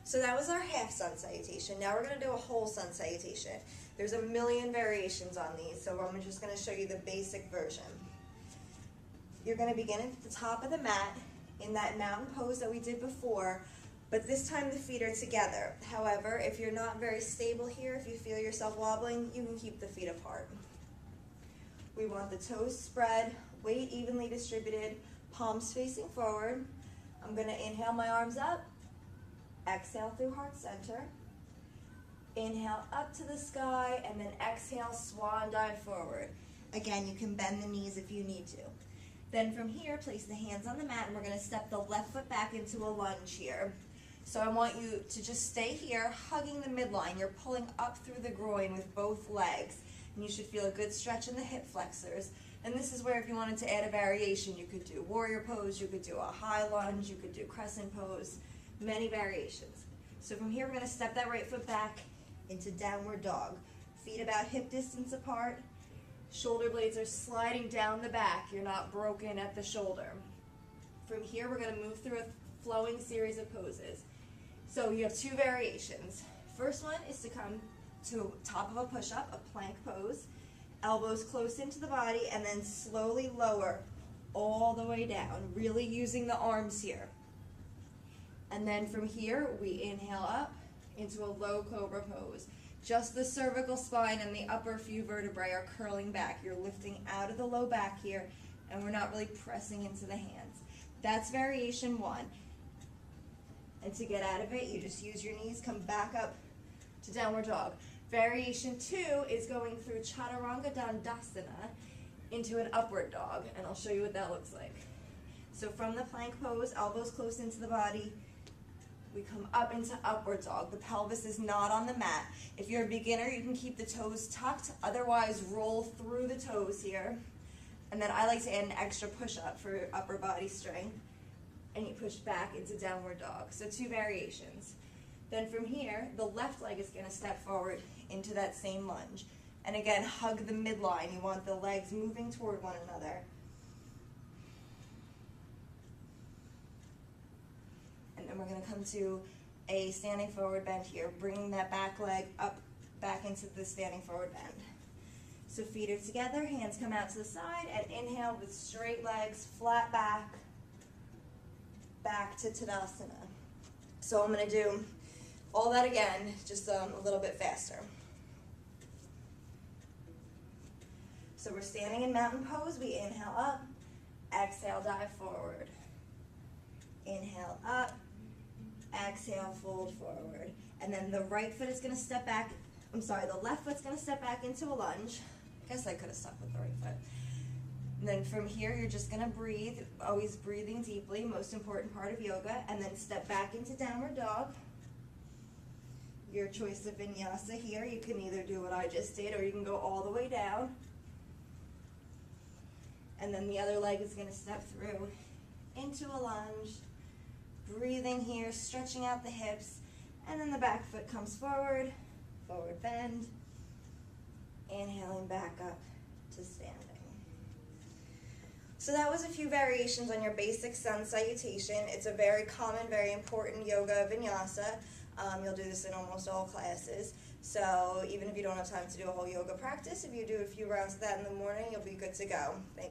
So that was our half sun salutation. Now we're going to do a whole sun salutation. There's a million variations on these, so I'm just going to show you the basic version. You're going to begin at the top of the mat in that mountain pose that we did before, but this time the feet are together. However, if you're not very stable here, if you feel yourself wobbling, you can keep the feet apart. We want the toes spread, weight evenly distributed, palms facing forward. I'm going to inhale my arms up, exhale through heart center, inhale up to the sky, and then exhale, swan dive forward. Again, you can bend the knees if you need to. Then from here, place the hands on the mat, and we're going to step the left foot back into a lunge here. So I want you to just stay here, hugging the midline. You're pulling up through the groin with both legs, and you should feel a good stretch in the hip flexors. And this is where if you wanted to add a variation, you could do warrior pose, you could do a high lunge, you could do crescent pose, many variations. So from here, we're going to step that right foot back into downward dog. Feet about hip distance apart. Shoulder blades are sliding down the back. You're not broken at the shoulder. From here, we're going to move through a flowing series of poses. So you have two variations. First one is to come to top of a push-up, a plank pose. Elbows close into the body, and then slowly lower all the way down, really using the arms here. And then from here, we inhale up into a low cobra pose. Just the cervical spine and the upper few vertebrae are curling back. You're lifting out of the low back here, and we're not really pressing into the hands. That's variation one. And to get out of it, you just use your knees, come back up to downward dog. Variation two is going through Chaturanga Dandasana into an upward dog, and I'll show you what that looks like. So from the plank pose, elbows close into the body, we come up into upward dog. The pelvis is not on the mat. If you're a beginner, you can keep the toes tucked, otherwise roll through the toes here. And then I like to add an extra push-up for upper body strength. And you push back into downward dog. So two variations. Then from here, the left leg is going to step forward into that same lunge. And again, hug the midline. You want the legs moving toward one another. And then we're going to come to a standing forward bend here, bringing that back leg up, back into the standing forward bend. So feet are together, hands come out to the side, and inhale with straight legs, flat back to Tadasana. So I'm going to do all that again, just a little bit faster. So we're standing in mountain pose. We inhale up, exhale, dive forward. Inhale up, exhale, fold forward. And then the right foot is going to step back, the left foot's going to step back into a lunge. I guess I could have stuck with the right foot. And then from here, you're just going to breathe, always breathing deeply, most important part of yoga, and then step back into downward dog. Your choice of vinyasa here. You can either do what I just did, or you can go all the way down. And then the other leg is going to step through into a lunge, breathing here, stretching out the hips, and then the back foot comes forward, forward bend, inhaling back up to standing. So that was a few variations on your basic sun salutation. It's a very common, very important yoga vinyasa. You'll do this in almost all classes. So even if you don't have time to do a whole yoga practice, if you do a few rounds of that in the morning, you'll be good to go. Thank you.